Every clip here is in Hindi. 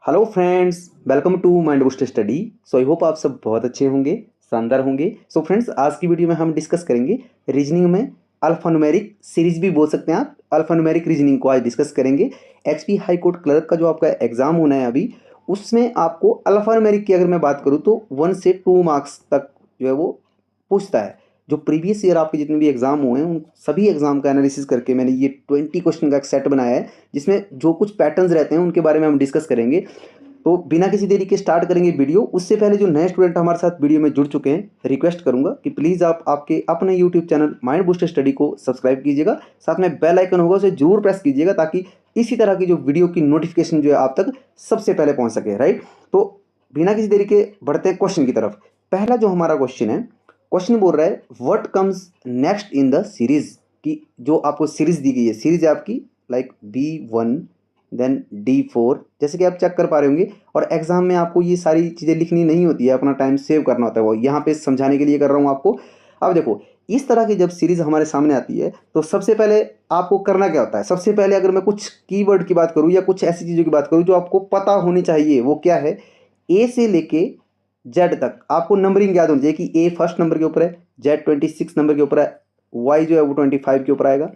Hello friends, welcome to mind booster study. So I hope आप सब बहुत अच्छे होंगे, शानदार होंगे। सो फ्रेंड्स, आज की वीडियो में हम डिस्कस करेंगे रीजनिंग में अल्फान्यूमेरिक सीरीज भी बोल सकते हैं आप। अल्फान्यूमेरिक रीजनिंग को आज डिस्कस करेंगे। एचपी हाई कोर्ट क्लर्क का जो आपका एग्जाम होना है अभी, उसमें आपको अल्फान्यूमेरिक की अगर मैं बात करूँ तो 1 से 2 मार्क्स तक जो है वो पूछता है। जो प्रीवियस ईयर आपके जितने भी एग्जाम हुए हैं उन सभी एग्जाम का एनालिसिस करके मैंने ये 20 क्वेश्चन का एक सेट बनाया है, जिसमें जो कुछ पैटर्न्स रहते हैं उनके बारे में हम डिस्कस करेंगे। तो बिना किसी देरी के स्टार्ट करेंगे वीडियो। उससे पहले जो नए स्टूडेंट हमारे साथ वीडियो में जुड़ चुके हैं, रिक्वेस्ट करूंगा कि प्लीज़ आप आपके अपने YouTube channel mind booster study को सब्सक्राइब कीजिएगा। साथ में बेल आइकन होगा, उसे जरूर प्रेस कीजिएगा ताकि इसी तरह की जो वीडियो की नोटिफिकेशन जो है आप तक सबसे पहले पहुंच सके। राइट, तो बिना किसी देरी के बढ़ते हैं क्वेश्चन की तरफ। पहला जो हमारा क्वेश्चन है, क्वेश्चन बोल रहा है what comes next in the series. की जो आपको सीरीज दी गई है, सीरीज है आपकी लाइक B1 देन D4, जैसे कि आप चेक कर पा रहे होंगे। और एग्जाम में आपको ये सारी चीज़ें लिखनी नहीं होती है, अपना टाइम सेव करना होता है। वो यहाँ पे समझाने के लिए कर रहा हूँ आपको। अब देखो, इस तरह की जब सीरीज हमारे सामने आती है तो सबसे पहले आपको करना क्या होता है। सबसे पहले अगर मैं कुछ कीवर्ड की बात करूँ या कुछ ऐसी चीज़ों की बात करूँ जो आपको पता होनी चाहिए, वो क्या है, ए से लेके जेड तक आपको नंबरिंग याद होनी चाहिए कि ए फर्स्ट नंबर के ऊपर है, जेड 26 नंबर के ऊपर है, वाई जो है वो 25 के ऊपर आएगा।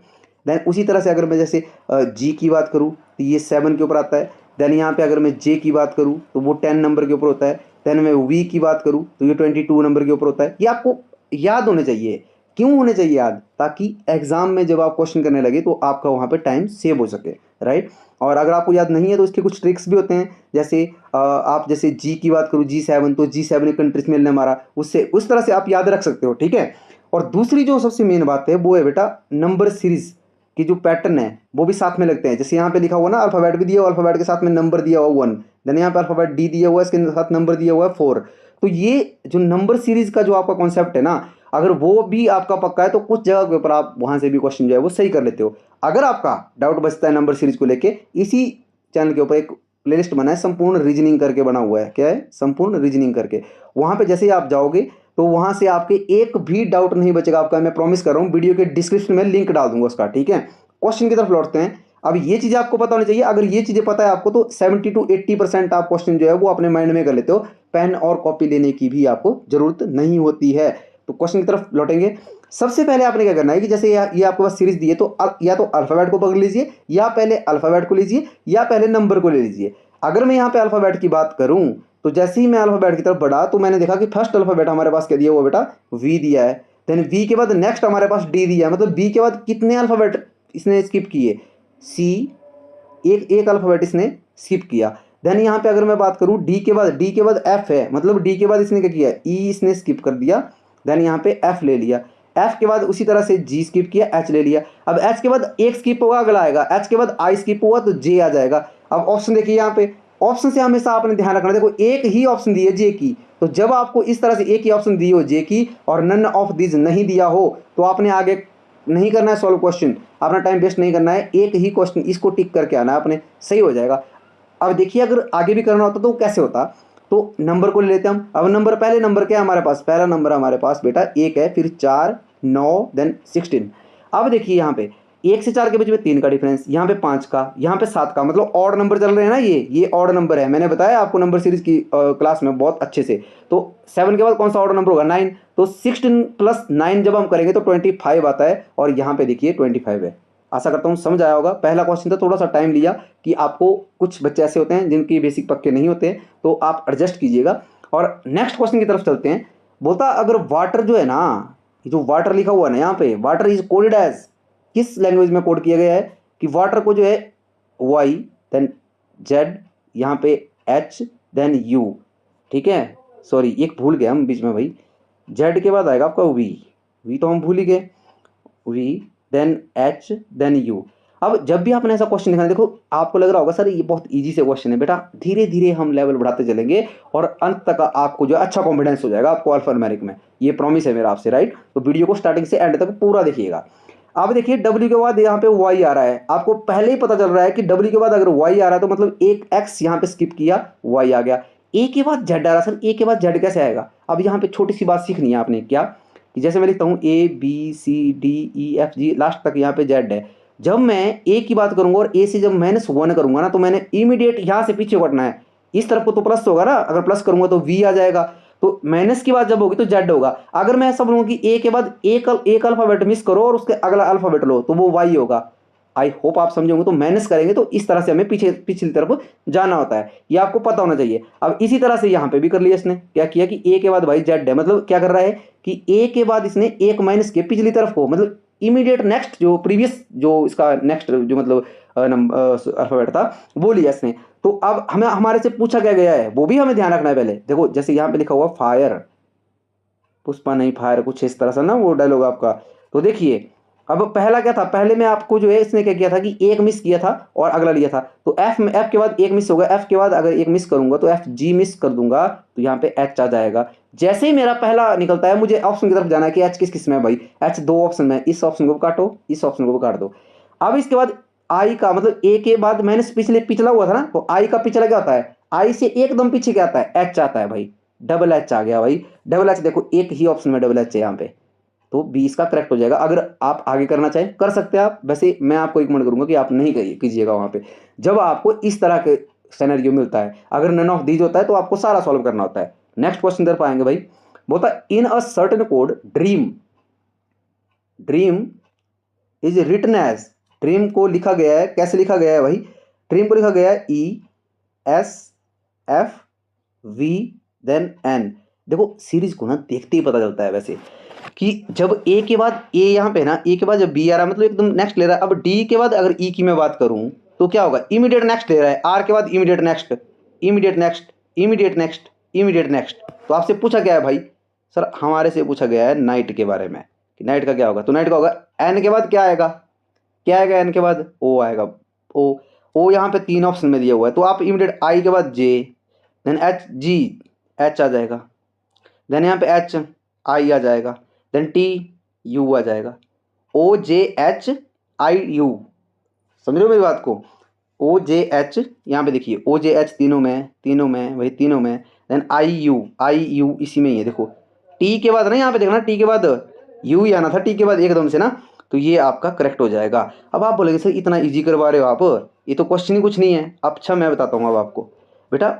देन उसी तरह से अगर मैं जैसे जी की बात करूँ तो ये 7 के ऊपर आता है। देन यहाँ पे अगर मैं जे की बात करूँ तो वो 10 नंबर के ऊपर होता है। देन मैं वी की बात करूँ तो ये 22 नंबर के ऊपर होता है। ये आपको याद होने चाहिए। क्यों होने चाहिए याद? ताकि एग्जाम में जब आप क्वेश्चन करने लगे तो आपका वहाँ पे टाइम सेव हो सके। राइट, और अगर आपको याद नहीं है तो इसके कुछ ट्रिक्स भी होते हैं। जैसे आप जैसे जी की बात करूँ, G7, तो G7 एक कंट्रीज में मारा, उससे उस तरह से आप याद रख सकते हो। ठीक है, और दूसरी जो सबसे मेन बात है वो है बेटा नंबर सीरीज की जो पैटर्न है वो भी साथ में लगते हैं। जैसे यहाँ पे लिखा हुआ ना, अल्फाबेट भी दिया हुआ, अल्फाबेट के साथ में नंबर दिया हुआ 1, देन यहाँ पे अल्फाबेट डी दिया हुआ है, इसके साथ नंबर दिया हुआ है 4। तो ये जो नंबर सीरीज का जो आपका कॉन्सेप्ट है ना, अगर वो भी आपका पक्का है तो कुछ जगह के ऊपर आप वहां से भी क्वेश्चन जो है वो सही कर लेते हो। अगर आपका डाउट बचता है नंबर सीरीज को लेके, इसी चैनल के ऊपर एक प्लेलिस्ट बना है संपूर्ण रीजनिंग करके बना हुआ है। क्या है? संपूर्ण रीजनिंग करके। वहां पे जैसे ही आप जाओगे तो वहां से आपके एक भी डाउट नहीं बचेगा आपका। मैं प्रॉमिस कर रहा हूँ, वीडियो के डिस्क्रिप्शन में लिंक डाल दूंगा उसका। ठीक है, क्वेश्चन की तरफ लौटते हैं। अब ये चीजें आपको पता होनी चाहिए। अगर ये चीजें पता है आपको तो 70 to 80% आप क्वेश्चन जो है वो अपने माइंड में कर लेते हो। पेन और कॉपी लेने की भी आपको जरूरत नहीं होती है। तो क्वेश्चन की तरफ लौटेंगे। सबसे पहले आपने क्या करना है कि जैसे ये आपके पास सीरीज दी है तो या तो अल्फाबेट को पकड़ लीजिए, या पहले अल्फाबेट को लीजिए, या पहले नंबर को ले लीजिए। अगर मैं यहाँ पे अल्फाबेट की बात करूं तो जैसे ही मैं अल्फाबेट की तरफ बढ़ा तो मैंने देखा कि फर्स्ट अल्फाबेट हमारे पास क्या दिया हुआ बेटा, वी दिया है। देन वी के बाद नेक्स्ट हमारे पास डी दिया है। मतलब बी के बाद कितने अल्फाबेट इसने स्किप किए? सी, एक एक अल्फाबेट इसने स्किप किया। देन यहाँ पे अगर मैं बात करूँ डी के बाद एफ है, मतलब डी के बाद इसने क्या किया, ई इसने स्किप कर दिया। देन यहाँ पे एफ ले लिया। एफ के बाद उसी तरह से जी स्किप किया, एच ले लिया। अब एच के बाद एक स्किप होगा, अगला आएगा। एच के बाद आई स्किप हुआ तो जे आ जाएगा। अब ऑप्शन देखिए यहाँ पे, ऑप्शन से हमेशा आपने ध्यान रखना। देखो एक ही ऑप्शन दी है जे की, तो जब आपको इस तरह से एक ही ऑप्शन दी हो जे की और नन ऑफ दिस नहीं दिया हो तो आपने आगे नहीं करना है सॉल्व क्वेश्चन, अपना टाइम वेस्ट नहीं करना है। एक ही क्वेश्चन इसको टिक करके आना है आपने, सही हो जाएगा। अब देखिए अगर आगे भी करना होता तो कैसे होता। तो नंबर को ले लेते हैं हम। अब नंबर, पहले नंबर क्या है हमारे पास? पहला नंबर हमारे पास बेटा 1 है, फिर 4, 9, देन 16। अब देखिए यहाँ पे 1 से 4 के बीच में 3 का डिफरेंस, यहाँ पे 5 का, यहाँ पे 7 का, मतलब ऑड नंबर चल रहे हैं ना। ये ऑड नंबर है। मैंने बताया आपको नंबर सीरीज की क्लास में बहुत अच्छे से। तो 7 के बाद कौन सा ऑड नंबर होगा? 9। तो 16 + 9 जब हम करेंगे तो 25 आता है। और यहाँ पे देखिए 25 है। आशा करता हूँ समझ आया होगा। पहला क्वेश्चन था, थोड़ा सा टाइम लिया कि आपको, कुछ बच्चे ऐसे होते हैं जिनकी बेसिक पक्के नहीं होते, तो आप एडजस्ट कीजिएगा। और नेक्स्ट क्वेश्चन की तरफ चलते हैं। बोलता अगर वाटर जो है ना, जो वाटर लिखा हुआ है ना यहाँ पे, वाटर इज कोडेड एज, किस लैंग्वेज में कोड किया गया है कि वाटर को जो है वाई, देन जेड, यहाँ पे एच, देन यू। ठीक है, सॉरी एक भूल गया हम बीच में भाई। जेड के बाद आएगा आपका वी, वी तो हम भूल ही गए, V, then H, then U. अब जब भी आपने ऐसा क्वेश्चन लिखना है, देखो आपको लग रहा होगा सर ये बहुत इजी से क्वेश्चन है। बेटा धीरे धीरे हम लेवल बढ़ाते चलेंगे और अंत तक आपको जो अच्छा कॉन्फिडेंस हो जाएगा आपको अल्फान्यूमेरिक में, ये प्रॉमिस है मेरा आपसे। राइट, तो वीडियो को स्टार्टिंग से एंड तक पूरा देखिएगा। अब देखिए डब्ल्यू के बाद यहाँ पे वाई आ रहा है, आपको पहले ही पता चल रहा है कि डब्ल्यू के बाद अगर वाई आ रहा है तो मतलब एक एक्स यहाँ पे स्किप किया, वाई आ गया। ए के बाद जेड आ रहा है, सर ए के बाद जेड कैसे आएगा? अब यहाँ पे छोटी सी बात सीखनी है आपने, क्या कि जैसे मैं लिखता हूँ ABCDEFG, लास्ट तक यहाँ पे जेड है। जब मैं ए की बात करूंगा और ए से जब -1 करूंगा ना तो मैंने इमीडिएट यहाँ से पीछे बढ़ना है। इस तरफ को तो प्लस होगा ना, अगर प्लस करूंगा तो वी आ जाएगा, तो माइनस की बात जब होगी तो जेड होगा। अगर मैं ऐसा बोलूंगा कि ए के बाद एक अल्फाबेट मिस करो और उसके अगला अल्फाबेट लो तो वो वाई होगा। आई होप आप समझोगे। तो माइनस करेंगे तो इस तरह से हमें पीछे पिछली तरफ जाना होता है, ये आपको पता होना चाहिए। अब इसी तरह से यहाँ पे भी कर लिया इसने, क्या किया कि ए के बाद भाई जेड है, मतलब क्या कर रहा है कि ए के बाद इसने एक माइनस के पिछली तरफ को, मतलब इमीडिएट नेक्स्ट जो प्रीवियस जो इसका नेक्स्ट जो मतलब अल्फाबेट था वो लिया इसने। तो अब हमें हमारे से पूछा क्या गया है वो भी हमें ध्यान रखना है। पहले देखो जैसे यहाँ पे लिखा हुआ फायर, पुष्पा नहीं फायर, कुछ इस तरह से ना वो डायलॉग आपका। तो देखिए अब पहला क्या था, पहले में आपको जो है इसने क्या किया था कि एक मिस किया था और अगला लिया था, तो एफ में एफ के बाद एक मिस होगा, एफ के बाद अगर एक मिस करूंगा तो एफ जी मिस कर दूंगा तो यहाँ पे एच आ जाएगा। जैसे ही मेरा पहला निकलता है मुझे ऑप्शन की तरफ जाना है कि एच किस किस में है भाई, एच दो ऑप्शन में, इस ऑप्शन को काटो, इस ऑप्शन को काट दो। अब इसके बाद आई का मतलब ए के बाद मैंने पिछले पिछला हुआ था ना, तो आई का पिछला क्या होता है, आई से एकदम पीछे क्या आता है, एच आता है भाई, डबल एच आ गया भाई। डबल एच देखो एक ही ऑप्शन में डबल एच है यहाँ पे, तो 20 का करेक्ट हो जाएगा। अगर आप आगे करना चाहें कर सकते हैं आप, वैसे मैं आपको रिकमेंड करूंगा कि आप नहीं कीजिएगा वहां पे, जब आपको इस तरह के सिनेरियो मिलता है। अगर नन ऑफ दीज होता है तो आपको सारा सॉल्व करना होता है। नेक्स्ट क्वेश्चन कर पाएंगे भाई, बोलता in a certain code dream, dream is written as, dream को लिखा गया है, कैसे लिखा गया है भाई, ड्रीम को लिखा गया है E S F V then N. देखो सीरीज को ना देखते ही पता चलता है वैसे कि जब ए के बाद ए यहाँ पे ना, ए के बाद जब बी आ रहा है मतलब एकदम नेक्स्ट ले रहा है। अब डी के बाद अगर ई की मैं बात करूं तो क्या होगा, इमीडिएट नेक्स्ट ले रहा है, आर के बाद immediate next, immediate next, immediate next, immediate next. तो आपसे पूछा गया है भाई, सर हमारे से पूछा गया है नाइट के बारे में कि नाइट का क्या होगा, तो नाइट का होगा एन के बाद क्या आएगा, क्या आएगा एन के बाद ओ आएगा, ओ ओ यहाँ पे 3 ऑप्शन में दिया हुआ है, तो आप इमीडिएट आई के बाद जे, देन एच जी, एच आ जाएगा, देन यहाँ पे एच आई आ जाएगा, देन टी यू आ जाएगा, ओ जे एच आई यू। समझ रहे हो मेरी बात को, ओ जे एच यहाँ पे देखिए ओ जे एच तीनों में, तीनों में वही तीनों में, देन आई यू इसी में ही है। देखो टी के बाद ना यहाँ पे देखना, टी के बाद यू ही आना था, टी के बाद एकदम से ना, तो ये आपका करेक्ट हो जाएगा। अब आप बोलेंगे सर इतना इजी करवा रहे हो आप, ये तो क्वेश्चन ही कुछ नहीं है। अच्छा मैं बताता हूँ अब आपको बेटा,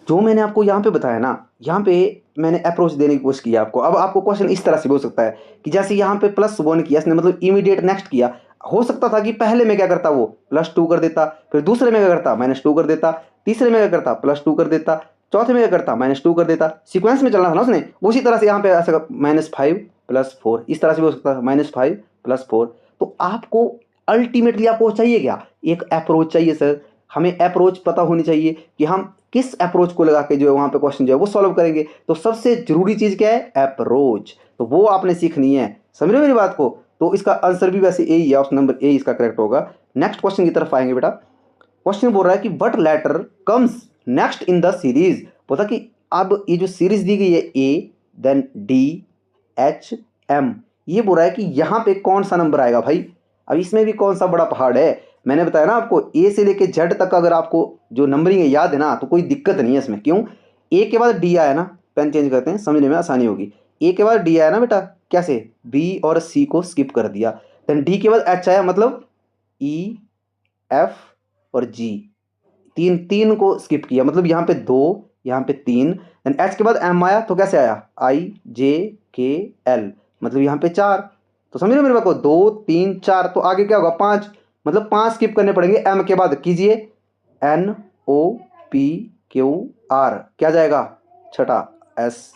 जो मैंने आपको यहाँ पे बताया ना, यहाँ पे मैंने अप्रोच देने की कोशिश की आपको। अब आपको क्वेश्चन इस तरह से भी हो सकता है कि जैसे यहाँ पे +1 किया इसने, मतलब इमीडिएट नेक्स्ट किया, हो सकता था कि पहले में क्या करता वो +2 कर देता, फिर दूसरे में क्या करता -2 कर देता, तीसरे में क्या करता +2 कर देता, चौथे में क्या करता -2 कर देता, सीक्वेंस में चलना था ना उसने। उसी तरह से यहाँ पे ऐसा -5 + 4, इस तरह से भी हो सकता था -5 + 4। तो आपको अल्टीमेटली आपको चाहिए क्या, एक अप्रोच चाहिए सर, हमें अप्रोच पता होनी चाहिए कि हम किस अप्रोच को लगा के जो है वहाँ पे क्वेश्चन जो है वो सॉल्व करेंगे। तो सबसे जरूरी चीज़ क्या है, अप्रोच, तो वो आपने सीखनी है। समझ रहे हो मेरी बात को, तो इसका आंसर भी वैसे ए ही है, ऑप्शन नंबर ए इसका करेक्ट होगा। नेक्स्ट क्वेश्चन की तरफ आएंगे बेटा, क्वेश्चन बोल रहा है कि what letter comes next in the series. बोला कि अब ये जो सीरीज दी गई है A then D H M, ये बोल रहा है कि यहाँ पे कौन सा नंबर आएगा भाई। अब इसमें भी कौन सा बड़ा पहाड़ है, मैंने बताया ना आपको ए से लेके जेड तक अगर आपको जो नंबरिंग है याद है ना तो कोई दिक्कत नहीं है इसमें। क्यों, ए के बाद डी आया ना, पेन चेंज करते हैं समझने में आसानी होगी। ए के बाद डी आया ना बेटा, कैसे, बी और सी को स्किप कर दिया, देन डी के बाद एच आया, मतलब ई एफ और जी, तीन तीन को स्किप किया, मतलब यहाँ पे 2 यहाँ पे 3, देन एच के बाद एम आया तो कैसे आया आई जे के एल, मतलब यहाँ पे 4। तो समझ रहे मेरे बात को, 2 3 4, तो आगे क्या होगा 5, मतलब 5 स्किप करने पड़ेंगे। एम के बाद कीजिए N O P Q R, क्या जाएगा छठा एस,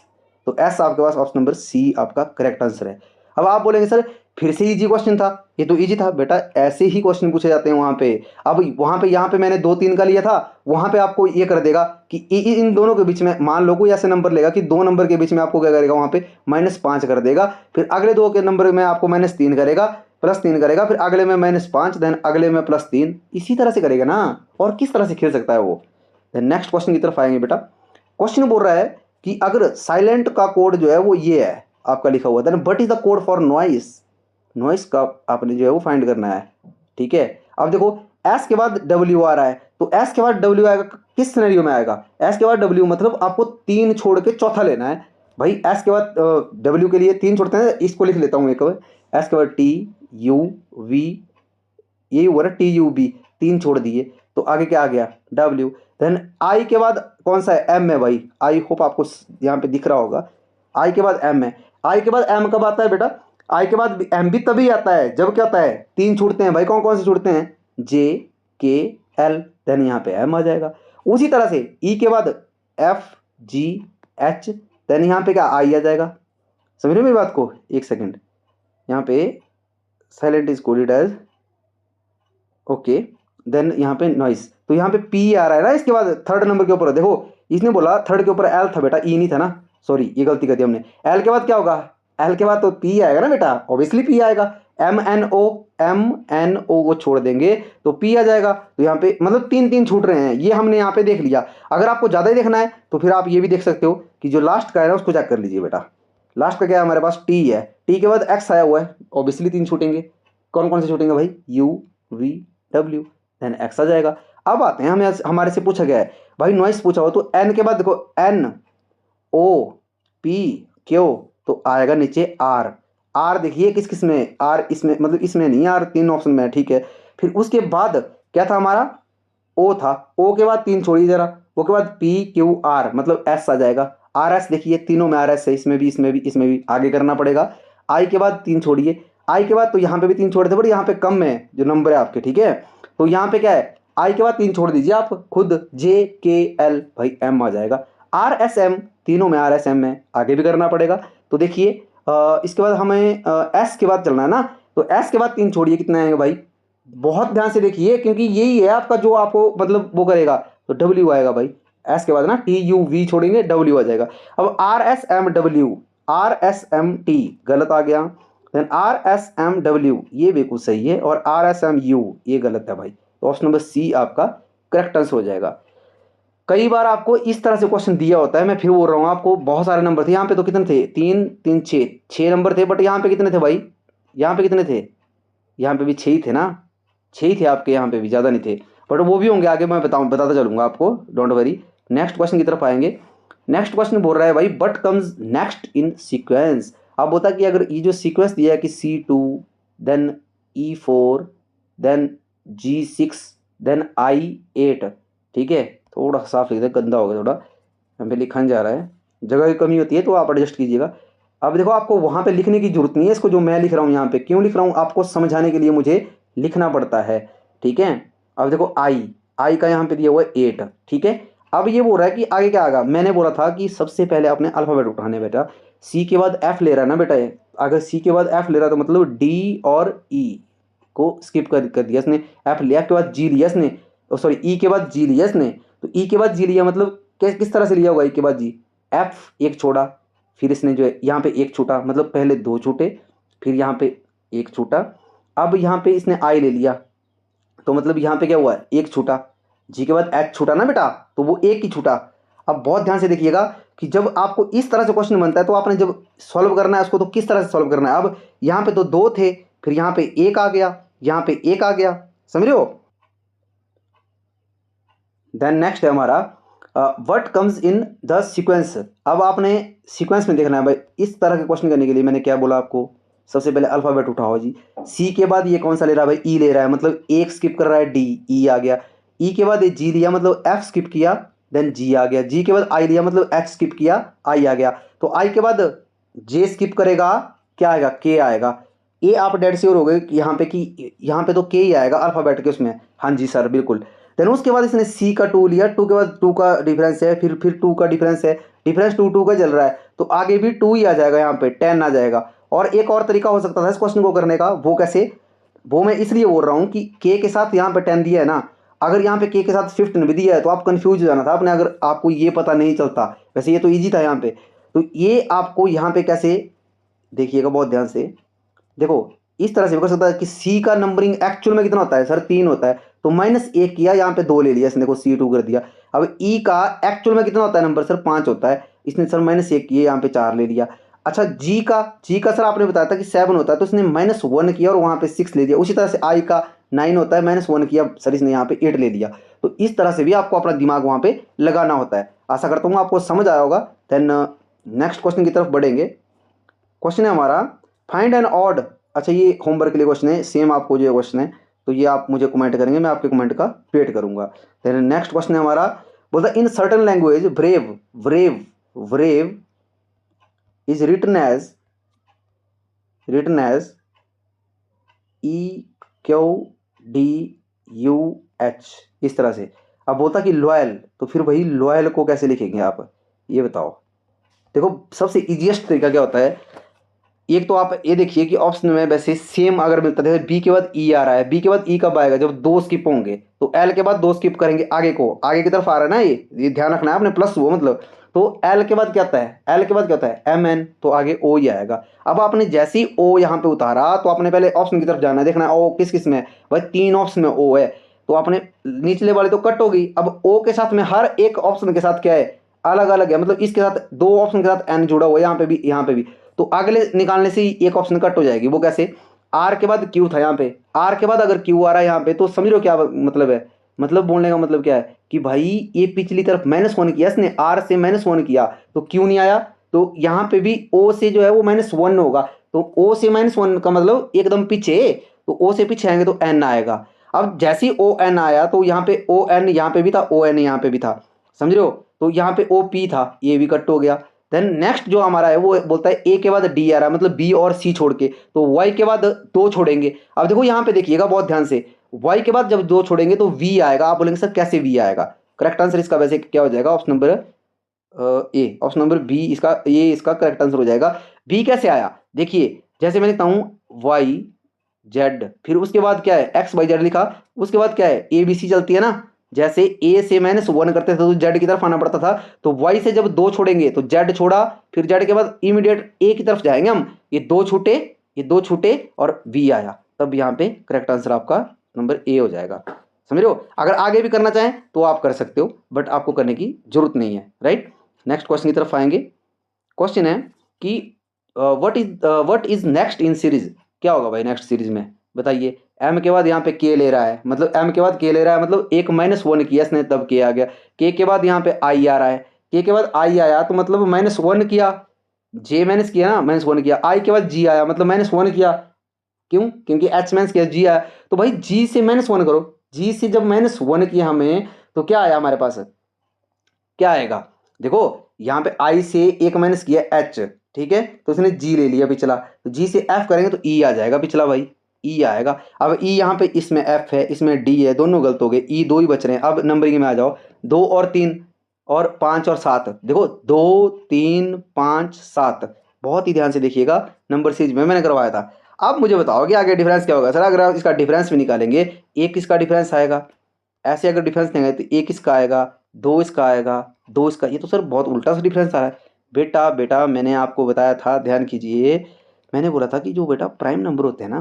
तो एस आपके पास ऑप्शन नंबर सी आपका करेक्ट आंसर है। अब आप बोलेंगे सर फिर से इजी क्वेश्चन था, ये तो इजी था बेटा, ऐसे ही क्वेश्चन पूछे जाते हैं वहां पे। अब वहां पे यहाँ पे मैंने 2 3 का लिया था, वहां पे आपको ये कर देगा कि इन दोनों के बीच में मान लो कोई ऐसे नंबर लेगा कि 2 नंबर के बीच में आपको क्या करेगा वहां पे -5 कर देगा, फिर अगले 2 के नंबर में आपको -3 करेगा, +3 करेगा, फिर अगले में -5, देन अगले में +3, इसी तरह से करेगा ना, और किस तरह से खेल सकता है वो। नेक्स्ट क्वेश्चन की तरफ आएंगे बेटा, क्वेश्चन बोल रहा है कि अगर साइलेंट का कोड जो है वो ये है आपका लिखा हुआ, then what is the code for noise, noise का आपने जो है वो फाइंड करना है। ठीक है, अब देखो एस के बाद डब्ल्यू आ रहा है, तो एस के बाद डब्ल्यू आएगा किस सिनेरियो में आएगा, एस के बाद डब्ल्यू मतलब आपको 3 छोड़ के चौथा लेना है भाई। एस के बाद डब्ल्यू के लिए 3 छोड़ते हैं, इसको लिख लेता हूँ एक बार, एस के बाद टी यू वी, ये हुआ ना टी यू बी, 3 छोड़ दिए, तो आगे क्या आ गया W। देन I के बाद कौन सा है M है भाई, आई होप आपको यहाँ पे दिख रहा होगा, I के बाद M है। I के बाद M कब आता है बेटा, I के बाद M भी तभी आता है जब क्या होता है तीन छूटते हैं भाई, कौन कौन से छूटते हैं J K L, देन यहाँ पे M आ जाएगा। उसी तरह से E के बाद F G H, देन यहाँ पे क्या I आ जाएगा। समझ रहे हो मेरी बात को, एक सेकेंड यहाँ पे silent is coded as okay, then यहाँ पे नॉइस, तो यहाँ पे पी आ रहा है ना इसके बाद थर्ड नंबर के ऊपर। देखो इसने बोला थर्ड के ऊपर एल था बेटा, ई नहीं था ना, सॉरी ये गलती कर दी हमने। एल के बाद क्या होगा, एल के बाद तो पी आएगा ना बेटा, ऑब्वियसली पी आएगा। एम एन ओ वो छोड़ देंगे तो पी आ जाएगा। तो यहाँ पे मतलब तीन तीन छूट रहे हैं, ये हमने यहाँ पे देख लिया। अगर आपको ज़्यादा ही देखना है तो फिर आप ये भी देख सकते हो कि जो लास्ट का है ना उसको चेक कर लीजिए बेटा। लास्ट का क्या है हमारे पास टी है, टी के बाद एक्स आया हुआ है, ऑब्वियसली तीन छूटेंगे। कौन कौन से छूटेंगे भाई, यू वी डब्ल्यू, देन एक्स आ जाएगा। अब आते हैं हमें हमारे से पूछा गया है भाई नॉइस पूछा हो, तो एन के बाद देखो एन ओ पी क्यू, तो आएगा नीचे आर। आर देखिए किस किस में, आर इसमें मतलब इसमें नहीं, आर तीन ऑप्शन में है ठीक है। फिर उसके बाद क्या था हमारा ओ था, ओ के बाद तीन छोड़िए जरा, ओ के बाद पी क्यू आर मतलब एस आ जाएगा। आर एस देखिए तीनों में आर एस है, इसमें भी इसमें भी इसमें भी, आगे करना पड़ेगा। आई के बाद तीन छोड़िए, आई के बाद तो यहाँ पे भी तीन छोड़े थे बट यहाँ पे कम है जो नंबर है आपके, ठीक है। तो यहाँ पे क्या है, आई के बाद तीन छोड़ दीजिए आप खुद, जे के एल भाई एम आ जाएगा। आर एस एम तीनों में आर एस एम है, आगे भी करना पड़ेगा। तो देखिए इसके बाद हमें एस के बाद चलना है ना, तो एस के बाद तीन छोड़िए कितने आएंगे भाई, बहुत ध्यान से देखिए क्योंकि यही है आपका जो आपको मतलब वो करेगा। तो डब्ल्यू आएगा भाई, एस के बाद ना टी यू वी छोड़ेंगे डब्ल्यू आ जाएगा। अब R S M W, R S M T गलत आ गया, then R S M W ये बिल्कुल सही है, और आर एस एम यू ये गलत है भाई। तो ऑप्शन नंबर सी आपका करेक्ट आंसर हो जाएगा। कई बार आपको इस तरह से क्वेश्चन दिया होता है, मैं फिर बोल रहा हूँ आपको, बहुत सारे नंबर थे यहाँ पे, तो कितने थे तीन तीन छः, छः नंबर थे, बट यहाँ पे कितने थे भाई, यहाँ पे कितने थे, यहाँ पे भी छः ही थे ना, छः ही थे आपके, यहाँ पे भी ज़्यादा नहीं थे, बट वो भी होंगे आगे मैं बताता चलूँगा आपको, डोंट वरी। नेक्स्ट क्वेश्चन की तरफ आएंगे। नेक्स्ट क्वेश्चन बोल रहा है भाई but comes next in sequence. अब होता है कि अगर ये जो सीक्वेंस दिया है कि C2 then E4 then G6 then I8, ठीक है, थोड़ा साफ लिख दे, गंदा हो गया थोड़ा, यहाँ पे लिखा नहीं जा रहा है, जगह की कमी होती है तो आप एडजस्ट कीजिएगा। अब देखो आपको वहाँ पे लिखने की जरूरत नहीं है, इसको जो मैं लिख रहा हूँ यहाँ पे क्यों लिख रहा हूँ, आपको समझाने के लिए मुझे लिखना पड़ता है, ठीक है। अब देखो आई का यहाँ पे दिया हुआ है 8, ठीक है। अब ये बोल रहा है कि आगे क्या आएगा, मैंने बोला था कि सबसे पहले आपने अल्फाबेट उठाने बेटा, सी के बाद एफ ले रहा है ना बेटा, अगर सी के बाद एफ ले रहा है तो मतलब डी और ई को स्किप कर दिया इसने, एफ लिया के बाद जी लिया इसने, सॉरी ई के बाद जी लिया इसने, तो ई के बाद जी लिया मतलब किस तरह से लिया होगा ई के बाद जी, एफ एक छोड़ा, फिर इसने जो है यहाँ पे एक छूटा, मतलब पहले दो छूटे फिर यहाँ पे एक छूटा, अब यहाँ पे इसने आई ले लिया तो मतलब यहाँ पे क्या हुआ एक छूटा, जी के बाद एच छूटा ना बेटा, तो वो एक ही छूटा। अब बहुत ध्यान से देखिएगा कि जब आपको इस तरह से क्वेश्चन बनता है तो आपने जब सॉल्व करना है उसको तो किस तरह से सॉल्व करना है। अब यहाँ पे तो दो थे, फिर यहाँ पे एक आ गया, यहाँ पे एक आ गया, समझ रहे हो। देन नेक्स्ट है हमारा what comes in the sequence. अब आपने सीक्वेंस में देखना है भाई, इस तरह के क्वेश्चन करने के लिए मैंने क्या बोला आपको, सबसे पहले अल्फाबेट उठाओ जी। सी के बाद ये कौन सा ले रहा है भाई, ई ले रहा है, मतलब एक स्किप कर रहा है डी, ई आ गया। ई के बाद ये जी लिया मतलब एफ स्किप किया, देन जी आ गया। जी के बाद आई लिया मतलब एच स्किप किया, आई आ गया। तो आई के बाद जे स्किप करेगा, क्या आएगा, के आएगा। ए आप डेड श्योर हो गए कि यहाँ पे तो के ही आएगा अल्फाबेट के उसमें, हाँ जी सर बिल्कुल। देन उसके बाद इसने सी का 2 लिया, 2 के बाद 2 का डिफरेंस है, फिर 2 का डिफरेंस है, डिफरेंस 2 का चल रहा है, तो आगे भी 2 ही आ जाएगा, यहाँ पे 10 आ जाएगा। और एक और तरीका हो सकता था इस क्वेश्चन को करने का, वो कैसे, वो मैं इसलिए बोल रहा हूँ कि के के साथ यहाँ पे 10 दिया है ना, अगर यहाँ पे के साथ 15 भी दिया है तो आप कंफ्यूज हो जाना था आपने, अगर आपको ये पता नहीं चलता। वैसे ये तो ईजी था यहाँ पे, तो ये आपको यहाँ पे कैसे देखिएगा बहुत ध्यान से, देखो इस तरह से भी कर सकता है कि सी का नंबरिंग एक्चुअल में कितना होता है सर, 3 होता है, तो -1 किया, यहाँ पे 2 ले लिया इसने, देखो C2 कर दिया। अब ई का एक्चुअल में कितना होता है नंबर सर, 5 होता है, इसने सर -1 किया, यहाँ पे 4 ले लिया। अच्छा जी का सर आपने बताया था कि 7 होता है, तो इसने -1 किया और वहाँ पे 6 ले लिया। उसी तरह से आई का 9 होता है, -1 किया सर इसने यहाँ पे 8 ले लिया। तो इस तरह से भी आपको अपना दिमाग वहाँ पे लगाना होता है। आशा करता हूँ आपको समझ आया होगा। देन नेक्स्ट क्वेश्चन की तरफ बढ़ेंगे। क्वेश्चन है हमारा फाइंड एन ऑड, अच्छा ये होमवर्क के लिए क्वेश्चन है, सेम आपको जो क्वेश्चन है तो ये आप मुझे कमेंट करेंगे, मैं आपके कमेंट का वेट करूंगा। देन नेक्स्ट क्वेश्चन है हमारा, बोलता in certain language brave brave brave is written as EQDUH, इस तरह से। अब बोलता कि लॉयल, तो फिर भाई लॉयल को कैसे लिखेंगे आप, ये बताओ। देखो सबसे इजीएस्ट तरीका क्या होता है, एक तो आप ये देखिए कि ऑप्शन में वैसे सेम अगर मिलता है, बी के बाद ई आ रहा है, बी के बाद ई कब आएगा, जब दो स्किप होंगे, तो एल के बाद दो स्किप करेंगे आगे को, आगे की तरफ आ रहा है ना, ये ध्यान रखना है आपने, प्लस वो मतलब, तो एल के बाद क्या आता है, एल के बाद क्या होता है MN, तो आगे ओ ही आएगा। अब आपने जैसे ही ओ यहाँ पे उतारा, तो आपने पहले ऑप्शन की तरफ जाना है, देखना है ओ किस किस में है, भाई 3 ऑप्शन में ओ है, तो आपने निचले वाले तो कट होगी, अब ओ के साथ में हर एक ऑप्शन के साथ क्या है, अलग अलग है, मतलब इसके साथ 2 ऑप्शन के साथ एन जुड़ा हुआ है, यहाँ पे भी यहाँ पे भी, तो अगले निकालने से ही एक ऑप्शन कट हो जाएगी। वो कैसे, आर के बाद क्यू था यहाँ पे, आर के बाद अगर क्यू आ रहा है यहाँ पे, तो समझ लो क्या मतलब है, मतलब बोलने का मतलब क्या है कि भाई ये पिछली तरफ -1 किया इसने, आर से -1 किया तो क्यू नहीं आया, तो यहाँ पे भी ओ से जो है वो -1 होगा, तो ओ से -1 का मतलब एकदम पीछे, तो ओ से पीछे आएंगे तो एन आएगा। अब जैसे ही ओ एन आया, तो यहाँ पे ओ एन यहाँ पे भी था, ओ एन यहाँ पे भी था, समझ रहे हो, तो यहाँ पे ओ पी था, ये भी कट हो गया। देन नेक्स्ट जो हमारा है वो बोलता है ए के बाद डी आ रहा है, मतलब बी और सी छोड़ के, तो वाई के बाद 2 छोड़ेंगे। अब देखो यहाँ पे देखिएगा बहुत ध्यान से, वाई के बाद जब 2 छोड़ेंगे तो वी आएगा, आप बोलेंगे सर कैसे वी आएगा, करेक्ट आंसर इसका वैसे क्या हो जाएगा, option number A, option number B इसका, ये इसका करेक्ट आंसर हो जाएगा। बी कैसे आया, देखिए जैसे मैं लिखता हूँ वाई जेड, फिर उसके बाद क्या है XYZ लिखा, उसके बाद क्या है ABC चलती है ना, जैसे ए से -1 करते थे तो जेड की तरफ आना पड़ता था, तो वाई से जब 2 छोड़ेंगे तो जेड छोड़ा, फिर जेड के बाद इमीडिएट ए की तरफ जाएंगे हम, ये 2 छूटे, ये 2 छूटे और वी आया, तब यहाँ पे करेक्ट आंसर आपका नंबर ए हो जाएगा। समझ रहे हो, अगर आगे भी करना चाहें तो आप कर सकते हो, बट आपको करने की जरूरत नहीं है, राइट। नेक्स्ट क्वेश्चन की तरफ आएंगे। क्वेश्चन है कि what is next in series, क्या होगा भाई नेक्स्ट सीरीज में, बताइए। एम के बाद यहाँ पे के ले रहा है, मतलब एम के बाद के ले रहा है, मतलब एक -1 किया इसने तब के आ गया, के बाद यहाँ पे आई आ रहा है, के बाद आई आया तो मतलब -1 किया, जे माइनस किया ना, -1 किया, आई के बाद जी आया मतलब -1 किया, क्यों, क्योंकि एच माइनस किया, जी आया, तो भाई जी से -1 करो, जी से जब -1 किया हमें, तो क्या आया हमारे पास, क्या आएगा, देखो यहाँ पे आई से एक माइनस किया एच, ठीक है, तो उसने जी ले लिया पिछला, तो जी से एफ करेंगे तो ई आ जाएगा पिछला, भाई ई आएगा। अब ई यहाँ पे इसमें एफ है, इसमें डी है, दोनों गलत हो गए, ई 2 ही बच रहे हैं। अब नंबरिंग में आ जाओ, 2 और 3 और 5 और 7, देखो 2 3 5 7, बहुत ही ध्यान से देखिएगा, नंबर सीरीज में मैंने करवाया था। अब मुझे बताओ कि आगे डिफरेंस क्या होगा सर, अगर आप इसका डिफरेंस भी निकालेंगे, एक किसका डिफरेंस आएगा, ऐसे अगर डिफरेंस नहीं आए तो एक इसका आएगा, 2 इसका आएगा, 2 इसका, ये तो सर बहुत उल्टा सा डिफरेंस आ रहा है। बेटा बेटा मैंने आपको बताया था, ध्यान कीजिए, मैंने बोला था कि जो बेटा प्राइम नंबर होते हैं ना,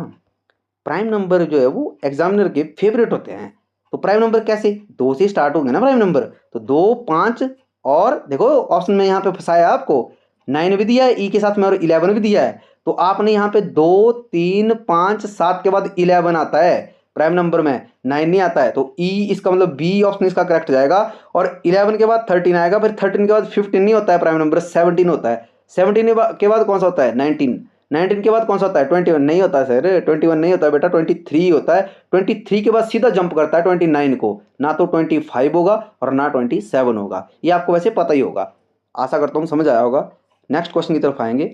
प्राइम नंबर जो है वो एग्जामिनर के फेवरेट होते हैं। तो प्राइम नंबर कैसे, 2 से स्टार्ट होंगे ना प्राइम नंबर, तो 2 5 और देखो ऑप्शन में यहाँ पे फंसाया आपको, 9 भी दिया है ई के साथ में और 11 भी दिया है, तो आपने यहाँ पे 2 3 5 7 के बाद 11 आता है प्राइम नंबर में, 9 नहीं आता है, तो ई इसका मतलब बी ऑप्शन इसका करेक्ट जाएगा। और 11 के बाद 13 आएगा, फिर 13 के बाद 15 नहीं होता है प्राइम नंबर, 17 होता है, 17 के बाद कौन सा होता है 19, 19 के बाद कौन सा होता है 21, नहीं होता है सर, 21 नहीं होता है बेटा, 23 होता है, 23 के बाद सीधा जंप करता है 29 को, ना तो 25 होगा और ना 27 होगा, ये आपको वैसे पता ही होगा, आशा करता हूँ समझ आया होगा। नेक्स्ट क्वेश्चन की तरफ आएंगे।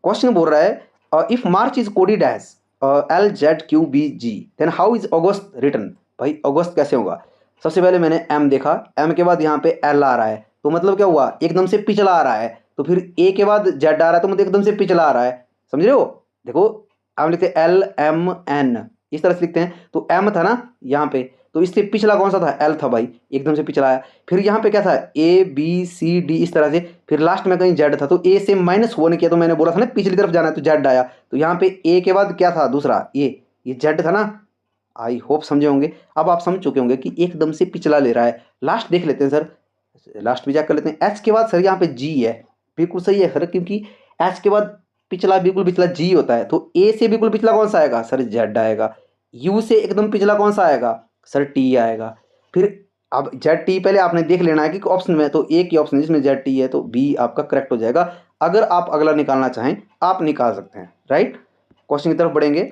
क्वेश्चन बोल रहा है if March is coded as LZQBG then how is August written, भाई अगस्त कैसे होगा। सबसे पहले मैंने एम देखा, एम के बाद यहाँ पे एल आ रहा है, तो मतलब क्या हुआ एकदम से पिछला आ रहा है, तो फिर ए के बाद जेड आ रहा है, तो मतलब एकदम से पिछला आ रहा है, समझ रहे हो। देखो हम लिखते हैं LMN, इस तरह से लिखते हैं, तो एम था ना यहाँ पे, तो इससे पिछला कौन सा था, एल था भाई, एकदम से पिछला आया। फिर यहाँ पे क्या था ABCD इस तरह से, फिर लास्ट में कहीं जेड था, तो ए से -1 किया, तो मैंने बोला था ना पिछली तरफ जाना है तो जेड आया, तो यहाँ पे ए के बाद क्या था दूसरा, ये जेड था ना। आई होप समझे होंगे, अब आप समझ चुके होंगे कि एकदम से पिछला ले रहा है। लास्ट देख लेते हैं सर, लास्ट भी चेक कर लेते हैं। एच के बाद सर यहाँ पे जी है, बिल्कुल सही है सर, क्योंकि एच के बाद पिछला बिल्कुल पिछला जी होता है, तो ए से बिल्कुल पिछला कौन सा आएगा सर, जेड आएगा। यू से एकदम पिछला कौन सा आएगा सर, टी आएगा। फिर अब जेड टी पहले आपने देख लेना है कि ऑप्शन में, तो एक ही ऑप्शन जिसमें जेड टी है, तो बी आपका करेक्ट हो जाएगा। अगर आप अगला निकालना चाहें आप निकाल सकते हैं, राइट। क्वेश्चन की तरफ बढ़ेंगे।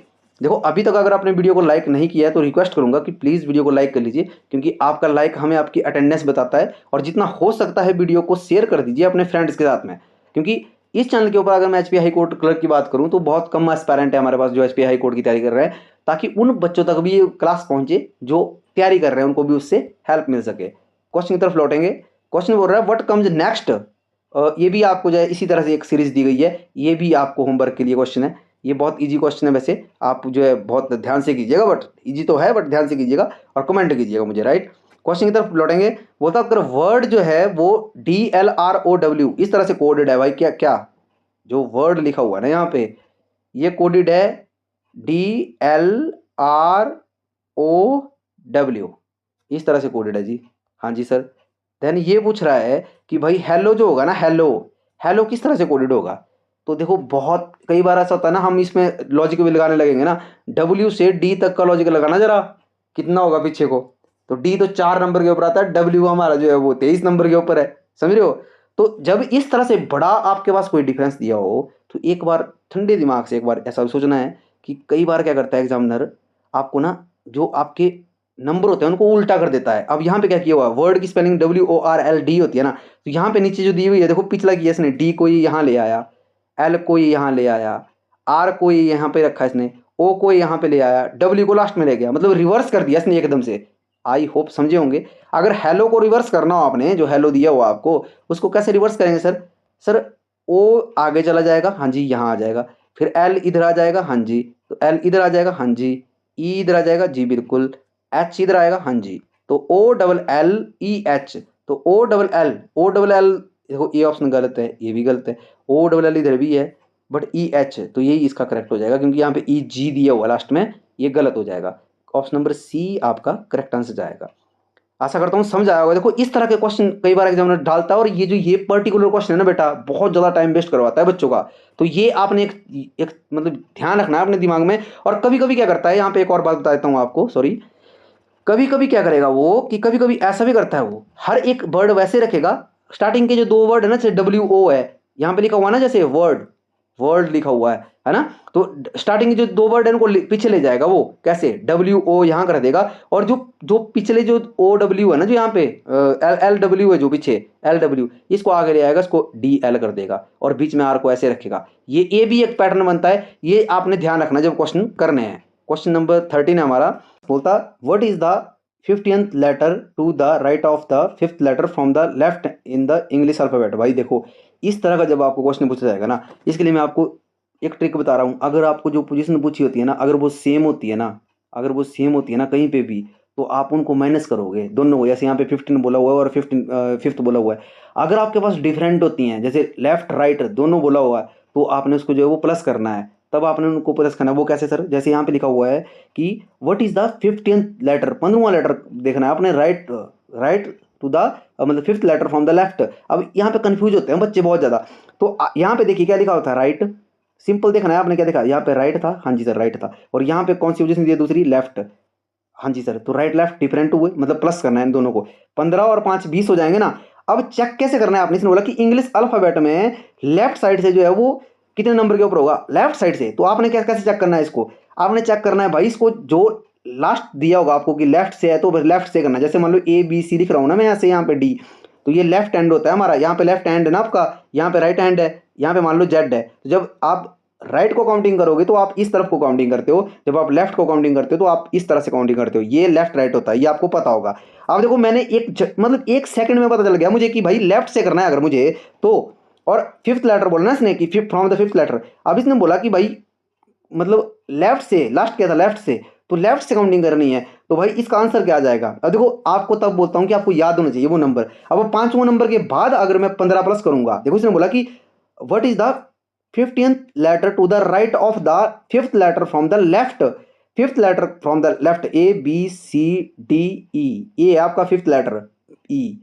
देखो अभी तक अगर आपने वीडियो को लाइक नहीं किया है तो रिक्वेस्ट करूंगा कि प्लीज़ वीडियो को लाइक कर लीजिए, क्योंकि आपका लाइक हमें आपकी अटेंडेंस बताता है। और जितना हो सकता है वीडियो को शेयर कर दीजिए अपने फ्रेंड्स के साथ में, क्योंकि इस चैनल के ऊपर अगर मैं एचपीआई हाई कोर्ट क्लर्क की बात करूं तो बहुत कम एस्पायरेंट है हमारे पास जो एचपीआई हाई कोर्ट की तैयारी कर रहे हैं, ताकि उन बच्चों तक भी ये क्लास पहुंचे जो तैयारी कर रहे हैं, उनको भी उससे हेल्प मिल सके। क्वेश्चन की तरफ लौटेंगे। क्वेश्चन बोल रहा है व्हाट कम्स नेक्स्ट। ये भी आपको जो है इसी तरह से एक सीरीज दी गई है, ये भी आपको होमवर्क के लिए क्वेश्चन है। ये बहुत इजी क्वेश्चन है, वैसे आप जो है बहुत ध्यान से कीजिएगा, बट इजी तो है बट ध्यान से कीजिएगा और कमेंट कीजिएगा मुझे, राइट। क्वेश्चन की तरफ लौटेंगे। बोलता अगर वर्ड जो है वो DLROW इस तरह से कोडेड है भाई, क्या क्या जो वर्ड लिखा हुआ है ना यहाँ पे, ये कोडेड है DLROW, इस तरह से कोडेड है जी। हाँ जी सर। देन ये पूछ रहा है कि भाई हेलो जो होगा ना, हेलो हेलो किस तरह से कोडेड होगा। तो देखो बहुत कई बार ऐसा होता है ना, हम इसमें लॉजिक भी लगाने लगेंगे ना, W से D तक का लॉजिक लगाना जरा, कितना होगा पीछे को। तो D तो 4 नंबर के ऊपर आता है, W हमारा जो है वो 23 नंबर के ऊपर है, समझ रहे हो। तो जब इस तरह से बड़ा आपके पास कोई डिफरेंस दिया हो तो एक बार ठंडे दिमाग से एक बार ऐसा सोचना है कि कई बार क्या करता है एग्जामिनर, आपको ना जो आपके नंबर होते हैं उनको उल्टा कर देता है। अब यहाँ पे क्या किया हुआ है, वर्ड की स्पेलिंग WORLD होती है ना, तो यहाँ पे नीचे जो दी हुई है देखो, पिछला किया इसने, D को यहाँ ले आया, L को यहाँ ले आया, R को यहाँ पे रखा इसने, O को यहाँ पे ले आया, W को लास्ट में ले गया, मतलब रिवर्स कर दिया इसने एकदम से। आई होप समझे होंगे। अगर हेलो को रिवर्स करना हो आपने, जो हेलो दिया हुआ आपको, उसको कैसे रिवर्स करेंगे सर। सर O आगे चला जाएगा, हाँ जी यहाँ आ जाएगा, फिर L इधर आ जाएगा, हाँ जी, तो L इधर आ जाएगा, हाँ जी, E इधर आ जाएगा, जी बिल्कुल, H इधर आएगा, हाँ जी, तो OLLEH, तो O डबल एल देखो ये ऑप्शन गलत है, ये भी गलत है, OLL इधर भी है बट EH, तो यही इसका करेक्ट हो जाएगा, क्योंकि यहाँ पे EG दिया हुआ लास्ट में, ये गलत हो जाएगा। ऑप्शन नंबर C आपका करेक्ट आंसर जाएगा। आशा करता हूँ समझ आया होगा। देखो इस तरह के क्वेश्चन कई बार एग्जामिनर डालता है, और ये जो ये पर्टिकुलर क्वेश्चन है ना बेटा, बहुत ज़्यादा टाइम वेस्ट करवाता है बच्चों का। तो ये आपने एक मतलब ध्यान रखना है अपने दिमाग में। और कभी कभी क्या करता है, यहाँ पे एक और बात बता देता हूँ आपको, सॉरी, कभी कभी क्या करेगा वो कि कभी कभी ऐसा भी करता है, वो हर एक वर्ड वैसे रखेगा, स्टार्टिंग के जो 2 वर्ड है ना, जैसे WO है, यहाँ पे लिखा हुआ है ना, जैसे वर्ड वर्ड लिखा हुआ है ना, तो स्टार्टिंग के जो 2 वर्ड है उनको पीछे ले जाएगा। वो कैसे, WO यहाँ कर देगा, और जो जो पिछले जो OW है ना, जो यहाँ पे LW है, जो पीछे LW, इसको आगे ले आएगा, इसको DL कर देगा, और बीच में R को ऐसे रखेगा। ये भी एक पैटर्न बनता है, ये आपने ध्यान रखना जब क्वेश्चन करने हैं। क्वेश्चन नंबर 13 है हमारा। बोलता what is the 50th letter to the right of the 5th letter from the left in the English alphabet. भाई देखो इस तरह का जब आपको क्वेश्चन पूछा जाएगा ना, इसके लिए मैं आपको एक ट्रिक बता रहा हूँ। अगर आपको जो पोजीशन पूछी होती है ना, अगर वो सेम होती है ना, अगर वो सेम होती है ना कहीं पे भी, तो आप उनको माइनस करोगे दोनों को। जैसे यहाँ पे 15 बोला हुआ है और 5th बोला हुआ है। अगर आपके पास डिफरेंट होती हैं, जैसे लेफ्ट राइट दोनों बोला हुआ है, तो आपने उसको जो है वो प्लस करना है, तब आपने उनको प्लस करना है। वो कैसे सर, जैसे यहाँ पे लिखा हुआ है कि what is the 50th letter, 15वां लेटर देखना है आपने, राइट राइट टू द मतलब 5th letter from the left. अब यहाँ पे कंफ्यूज होते हैं बच्चे बहुत ज़्यादा। तो यहाँ पे देखिए क्या लिखा होता है, राइट, सिंपल देखना है आपने, क्या देखा यहाँ पे राइट था, हाँ जी सर राइट था, और यहाँ पे कौन सी पोजीशन दी है, दूसरी लेफ्ट, हाँ जी सर, तो राइट लेफ्ट डिफरेंट हुए, मतलब प्लस करना है इन दोनों को। 15 और 5 20 हो जाएंगे ना। अब चेक कैसे करना है आपने, इसने बोला कि इंग्लिश अल्फाबेट में लेफ्ट साइड से जो है वो कितने नंबर के ऊपर होगा, लेफ्ट साइड से। तो आपने कैसे चेक करना है इसको, आपने चेक करना है भाई इसको, जो लास्ट दिया होगा आपको कि लेफ्ट से है तो लेफ्ट से करना है। जैसे मान लो ABC लिख रहा हूँ ना मैं, यहाँ से यहाँ पे D, तो ये लेफ्ट हैंड होता है हमारा, यहाँ पे लेफ्ट हैंड है ना आपका, यहाँ पे राइट हैंड है, यहाँ पे मान लो Z है। तो जब आप राइट को काउंटिंग करोगे तो आप इस तरफ को काउंटिंग करते हो, जब आप लेफ्ट को काउंटिंग करते हो तो आप इस तरह से काउंटिंग करते हो। ये लेफ्ट राइट होता है, ये आपको पता होगा। अब देखो मैंने मतलब 1 सेकंड में पता चल गया मुझे कि भाई लेफ्ट से करना है अगर मुझे तो। और 5th लेटर बोला ना इसने कि फ्रॉम द 5th लेटर। अब इसने बोला कि भाई मतलब लेफ्ट से, लास्ट क्या था लेफ्ट से, तो लेफ्ट से काउंटिंग करनी है। तो भाई इसका आंसर क्या आ जाएगा। अब देखो आपको तब बोलता हूं कि आपको याद होना चाहिए वो नंबर। अब वो 5वां नंबर के बाद अगर मैं 15 प्लस करूंगा, देखो इसने बोला कि what is the 50th letter to the right of the 5th letter from the left, 5th letter from the left, ABCDE, ये आपका 5th लेटर E।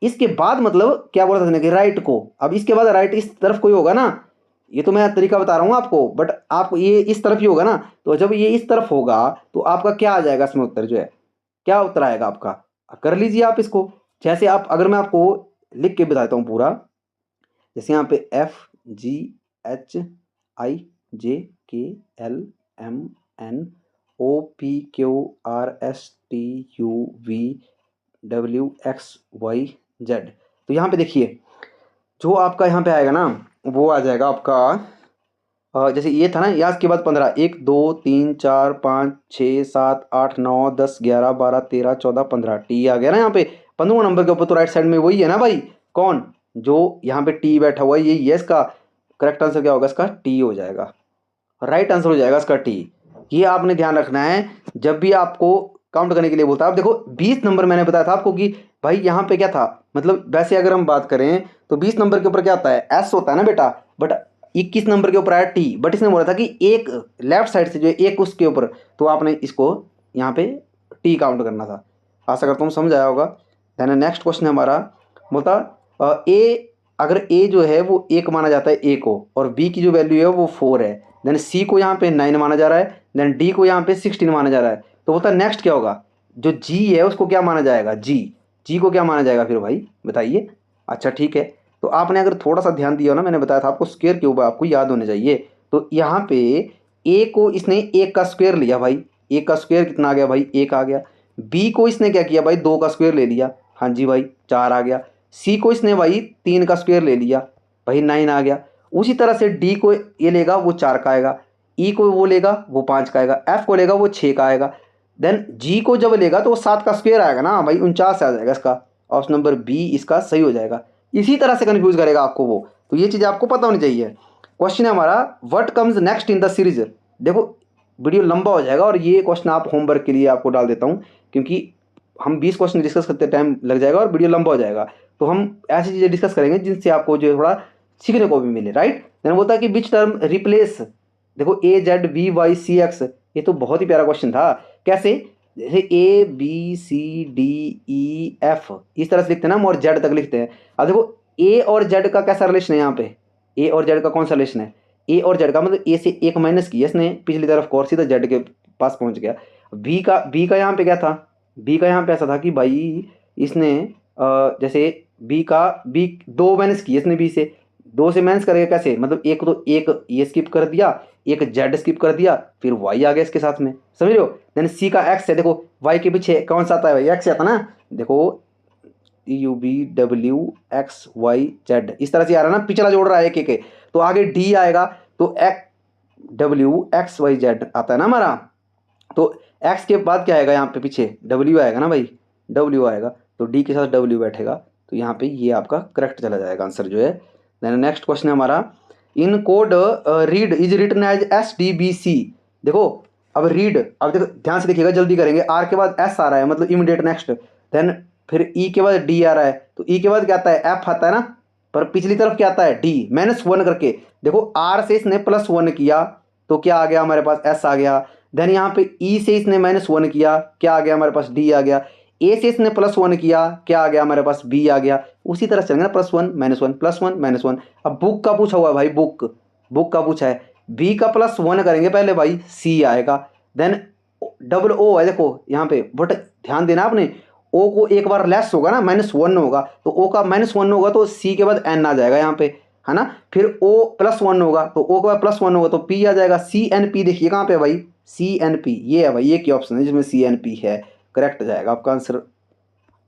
इसके बाद मतलब क्या बोला था कि राइट को, अब इसके बाद राइट इस तरफ कोई होगा ना, ये तो मैं तरीका बता रहा हूँ आपको, बट आप ये इस तरफ ही होगा ना। तो जब ये इस तरफ होगा तो आपका क्या आ जाएगा इसमें उत्तर, जो है क्या उत्तर आएगा आपका, कर लीजिए आप इसको। जैसे आप, अगर मैं आपको लिख के बताता हूँ पूरा, जैसे यहाँ पे FGHIJKLM NOPQRSTUVWXYZ। तो यहाँ पे देखिए जो आपका यहाँ पे आएगा ना वो आ जाएगा आपका जैसे ये था ना याद के बाद 15 1 2 3 4 5 6 7 8 9 10 11 12 13 14 15 टी आ गया ना यहाँ पे 15 नंबर के ऊपर। तो राइट साइड में वही है ना भाई, कौन जो यहाँ पे टी बैठा हुआ है, ये इसका करेक्ट आंसर क्या होगा, इसका टी हो जाएगा, राइट आंसर हो जाएगा इसका टी। ये आपने ध्यान रखना है जब भी आपको काउंट करने के लिए बोलता है। अब देखो 20 नंबर मैंने बताया था आपको कि भाई यहाँ पे क्या था, मतलब वैसे अगर हम बात करें तो 20 नंबर के ऊपर क्या होता है, एस होता है ना बेटा, बट 21 नंबर के ऊपर आया टी, बट इसने बोला था कि एक लेफ्ट साइड से जो एक उसके ऊपर, तो आपने इसको यहाँ पे टी काउंट करना था। आशा करता हूँ समझ आया होगा। देन नेक्स्ट क्वेश्चन हमारा बोलता ए, अगर ए जो है वो 1 माना जाता है ए को, और बी की जो वैल्यू है वो 4 है, देन सी को यहाँ पे 9 माना जा रहा है, देन डी को यहाँ पे 16 माना जा रहा है। तो बोलता है नेक्स्ट क्या होगा, जो जी है उसको क्या माना जाएगा, जी को क्या माना जाएगा फिर भाई बताइए। अच्छा ठीक है, तो आपने अगर थोड़ा सा ध्यान दिया हो ना, मैंने बताया था आपको स्क्वायर क्यूब आपको याद होने चाहिए। तो यहाँ पे ए को इसने 1 का स्क्वायर लिया भाई, 1 का स्क्वायर कितना आ गया भाई 1 आ गया। बी को इसने क्या किया भाई 2 का स्क्वायर ले लिया, हाँ जी भाई 4 आ गया। सी को इसने भाई 3 का स्क्वायर ले लिया भाई 9 आ गया। उसी तरह से डी को ये लेगा वो 4 का आएगा, ई को वो लेगा वो 5 का आएगा, एफ को लेगा वो 6 का आएगा, देन जी को जब लेगा तो वो 7 का स्क्वायर आएगा ना भाई 49 आ जाएगा। इसका ऑप्शन नंबर बी इसका सही हो जाएगा। इसी तरह से कन्फ्यूज करेगा आपको वो, तो ये चीज़ आपको पता होनी चाहिए। क्वेश्चन है हमारा what comes next in the series. देखो वीडियो लंबा हो जाएगा और ये क्वेश्चन आप होमवर्क के लिए आपको डाल देता हूँ, क्योंकि हम 20 क्वेश्चन डिस्कस करते टाइम लग जाएगा और वीडियो लंबा हो जाएगा। तो हम ऐसी चीज़ें डिस्कस करेंगे जिनसे आपको जो थोड़ा सीखने को भी मिले, राइट। देन बोलता है कि विच टर्म रिप्लेस, देखो AZVYCX, ये तो बहुत ही प्यारा क्वेश्चन था। कैसे, जैसे ABCDEF इस तरह से लिखते हैं ना, हम और जेड तक लिखते हैं। अब देखो ए और जेड का कैसा रिलेशन है यहाँ पे, ए और जेड का कौन सा रिलेशन है, ए और जेड का मतलब ए से 1 माइनस किया इसने पिछली तरफ को और सीधा जेड के पास पहुंच गया। बी का यहाँ पे क्या था, बी का यहाँ पे ऐसा था कि भाई इसने जैसे बी 2 माइनस किया इसने, बी से 2 से माइनस करेगा कैसे, मतलब एक तो एक ये स्किप कर दिया, एक जेड स्किप कर दिया, फिर वाई आ गया इसके साथ में, समझ रहे हो। देन सी का एक्स है, देखो वाई के पीछे कौन सा आता है भाई, एक्स आता ना, देखो UBWXYZ इस तरह से आ रहा है ना, पिछला जोड़ रहा है एक एक। तो आगे डी आएगा तो WXYZ आता है ना हमारा, तो एक्स के बाद क्या आएगा यहाँ पे पीछे डब्ल्यू आएगा ना भाई, डब्ल्यू आएगा, तो डी के साथ डब्ल्यू बैठेगा, तो यहाँ पे ये आपका करेक्ट चला जाएगा आंसर जो है। देन नेक्स्ट क्वेश्चन है हमारा in code read is written as SDBC। देखो अब रीड, अब देखो ध्यान से देखिएगा, जल्दी करेंगे, आर के बाद एस आ रहा है मतलब इमीडिएट नेक्स्ट, देन फिर ई के बाद डी आ रहा है, तो ई के बाद क्या आता है एफ आता है ना, पर पिछली तरफ क्या आता है डी -1 करके। देखो आर से इसने +1 किया तो क्या आ गया हमारे पास एस आ गया, देन यहाँ पे ई से इसने -1 किया क्या आ गया हमारे पास डी आ गया, ए से इसने +1 किया क्या आ गया हमारे पास बी आ गया। उसी तरह चलेंगे ना, +1 -1 +1 -1। अब बुक का पूछा हुआ है भाई, बुक का पूछा है, बी का +1 करेंगे पहले भाई सी आएगा, देन O है देखो यहाँ पे, बट ध्यान देना आपने ओ को एक बार लेस होगा ना -1 होगा, तो ओ का -1 होगा तो सी के बाद एन आ जाएगा यहाँ पे, है ना। फिर ओ +1 होगा तो ओ के बाद +1 होगा तो पी आ जाएगा, CNP देखिए कहाँ पे भाई CNP, ये है भाई, ये क्या ऑप्शन है जिसमें CNP है, करेक्ट जाएगा आपका आंसर।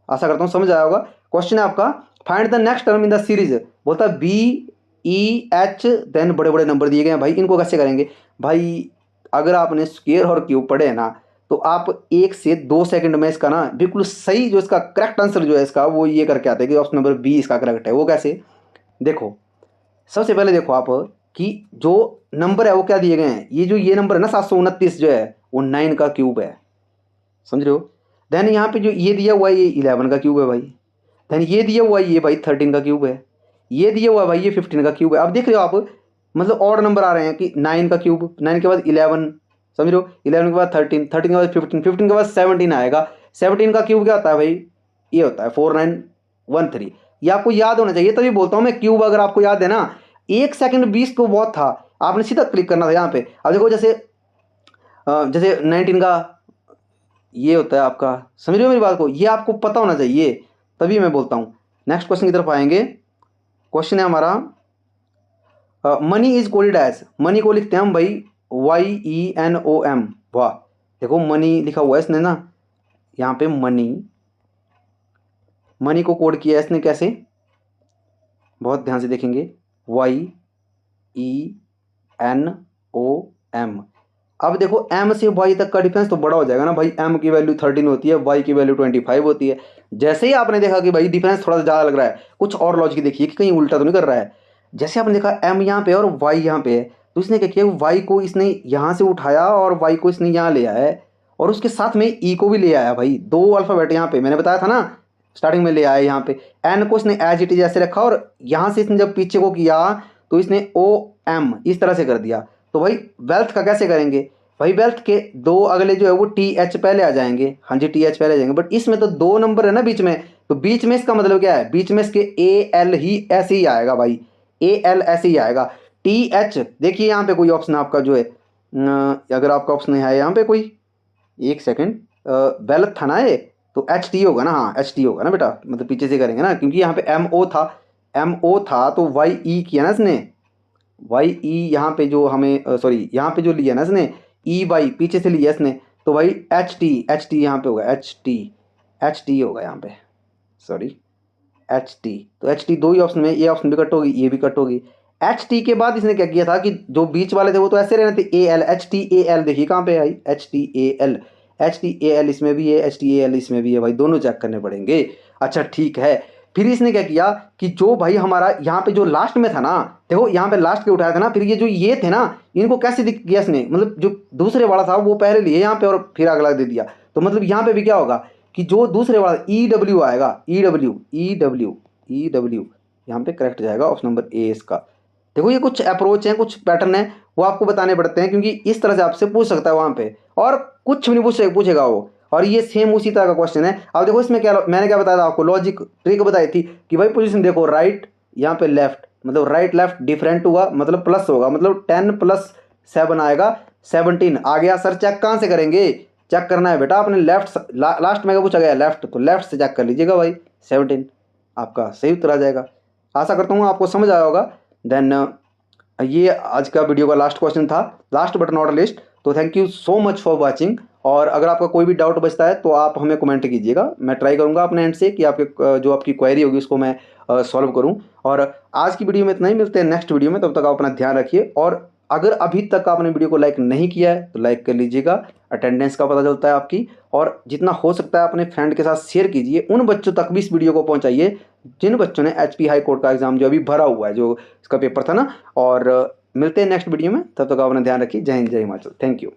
आशा करता हूँ समझ आया होगा। क्वेश्चन है आपका find the next term in the series, बोलता है BEH, देन बड़े बड़े नंबर दिए गए हैं भाई, इनको कैसे करेंगे भाई। अगर आपने स्क्वायर और क्यूब पढ़े हैं ना, तो आप 1 से 2 सेकंड में इसका ना बिल्कुल सही जो इसका करेक्ट आंसर जो है इसका वो ये करके आते हैं कि ऑप्शन नंबर बी इसका करेक्ट है। वो कैसे, देखो सबसे पहले देखो आप कि जो नंबर है वो क्या दिए गए हैं, ये नंबर है ना 729 जो है वो 9 का क्यूब है, समझ रहे हो। देन यहाँ पे जो ये दिया हुआ है ये 11 का क्यूब है भाई, देन ये दिया हुआ है ये भाई 13 का क्यूब है, ये दिया हुआ है भाई ये 15 का क्यूब है। अब देख रहे हो आप, मतलब ऑड नंबर आ रहे हैं कि 9 का क्यूब, 9 के बाद 11, समझ रहे हो, 11 के बाद 13, 13 के बाद 15, 15 के बाद 17 आएगा, 17 का क्यूब क्या होता है भाई, ये होता है 4913। ये आपको याद होना चाहिए, तभी बोलता हूँ मैं क्यूब अगर आपको याद है ना, 1 सेकंड 20 को बहुत था, आपने सीधा क्लिक करना था यहाँ पे। अब देखो जैसे 19 का ये होता है आपका, समझ रहे हो मेरी बात को, ये आपको पता होना चाहिए, तभी मैं बोलता हूँ। नेक्स्ट क्वेश्चन की तरफ आएंगे। क्वेश्चन है हमारा money is coded as, money को लिखते हैं हम भाई YENOM, वाह, देखो मनी लिखा हुआ है इसने ना, यहाँ पे मनी, मनी को कोड किया है इसने कैसे, बहुत ध्यान से देखेंगे, YENOM। अब देखो M से Y तक का डिफरेंस तो बड़ा हो जाएगा ना भाई, M की वैल्यू 13 होती है, Y की वैल्यू 25 होती है। जैसे ही आपने देखा कि भाई डिफरेंस थोड़ा सा ज़्यादा लग रहा है, कुछ और लॉजिक देखिए कि कहीं उल्टा तो नहीं कर रहा है। जैसे आपने देखा M यहाँ पे और Y यहाँ पे है, तो इसने क्या किया, Y को इसने यहाँ से उठाया और Y को इसने यहाँ ले आया है, और उसके साथ में E को भी ले आया भाई, दो अल्फ़ाबेट यहाँ पे मैंने बताया था ना स्टार्टिंग में ले आया। यहाँ पे N को इसने एज इट इज ऐसे रखा, और यहाँ से इसने जब पीछे को किया तो इसने OM इस तरह से कर दिया। तो भाई वेल्थ का कैसे करेंगे भाई, वेल्थ के दो अगले जो है वो TH पहले आ जाएंगे, हाँ जी TH पहले आ जाएंगे, बट इसमें तो दो नंबर है ना बीच में, तो बीच में इसका मतलब क्या है, बीच में इसके AL ही ऐसे ही आएगा भाई, AL ऐसे ही आएगा। TH देखिए यहाँ पे कोई ऑप्शन आपका जो है, अगर आपका ऑप्शन है यहाँ पे कोई, एक सेकेंड, वेल्थ था ना ये, तो HT होगा ना, हाँ HT होगा ना बेटा, मतलब पीछे से करेंगे ना, क्योंकि यहाँ पे MO था तो YE किया ना इसने, YE यहाँ पे जो हमें सॉरी यहाँ पे जो लिया ना इसने EY पीछे से लिया इसने, तो भाई HT यहाँ पे होगा, HT होगा यहाँ पे, सॉरी HT, तो HT दो ही ऑप्शन में, ये ऑप्शन भी कट होगी, ये भी कट होगी। HT के बाद इसने क्या किया था कि जो बीच वाले थे वो तो ऐसे रहने थे, AL HTAL देखिए कहाँ पे आई, HTAL इसमें भी है, HTAL इसमें भी है भाई, दोनों चेक करने पड़ेंगे। अच्छा ठीक है, फिर इसने क्या किया कि जो भाई हमारा यहाँ पे जो लास्ट में था ना, देखो यहाँ पे लास्ट के उठाया था ना, फिर ये जो ये थे ना इनको कैसे किया इसने, मतलब जो दूसरे वाला था वो पहले लिए यहाँ पे और फिर अगला दे दिया, तो मतलब यहाँ पे भी क्या होगा कि जो दूसरे वाला EW आएगा, EW यहाँ पे करेक्ट जाएगा ऑप्शन नंबर A इसका। देखो ये कुछ अप्रोच है, कुछ पैटर्न है, वो आपको बताने पड़ते हैं, क्योंकि इस तरह से आपसे पूछ सकता है वहाँ पे, और कुछ भी नहीं पूछेगा वो, और ये सेम उसी तरह का क्वेश्चन है। अब देखो इसमें क्या, मैंने क्या बताया था आपको, लॉजिक ट्रिक बताई थी कि भाई पोजीशन देखो, राइट यहाँ पे लेफ्ट, मतलब राइट लेफ्ट डिफरेंट हुआ मतलब प्लस होगा, मतलब 10 + 7 आएगा 17 आ गया। सर चेक कहाँ से करेंगे, चेक करना है बेटा अपने लेफ्ट, लास्ट में क्या पूछा गया लेफ्ट, तो लेफ्ट से चेक कर लीजिएगा भाई, 17 आपका सही उत्तर आ जाएगा। आशा करता हूँ आपको समझ आया होगा। देन ये आज का वीडियो का लास्ट क्वेश्चन था, लास्ट बट नॉट लिस्ट। तो thank you so much for watching, और अगर आपका कोई भी डाउट बचता है तो आप हमें कमेंट कीजिएगा, मैं ट्राई करूंगा अपने एंड से कि आपके जो आपकी क्वेरी होगी उसको मैं सॉल्व करूं। और आज की वीडियो में इतना ही, मिलते हैं नेक्स्ट वीडियो में, तब तक आप अपना ध्यान रखिए, और अगर अभी तक आपने वीडियो को लाइक नहीं किया है तो लाइक कर लीजिएगा, अटेंडेंस का पता चलता है आपकी, और जितना हो सकता है अपने फ्रेंड के साथ शेयर कीजिए, उन बच्चों तक भी इस वीडियो को पहुंचाइए जिन बच्चों ने HP हाई कोर्ट का एग्जाम जो अभी भरा हुआ है, जो इसका पेपर था ना। और मिलते हैं नेक्स्ट वीडियो में, तब तक आप अपना ध्यान रखिए। जय हिंद, जय हिमाचल, थैंक यू।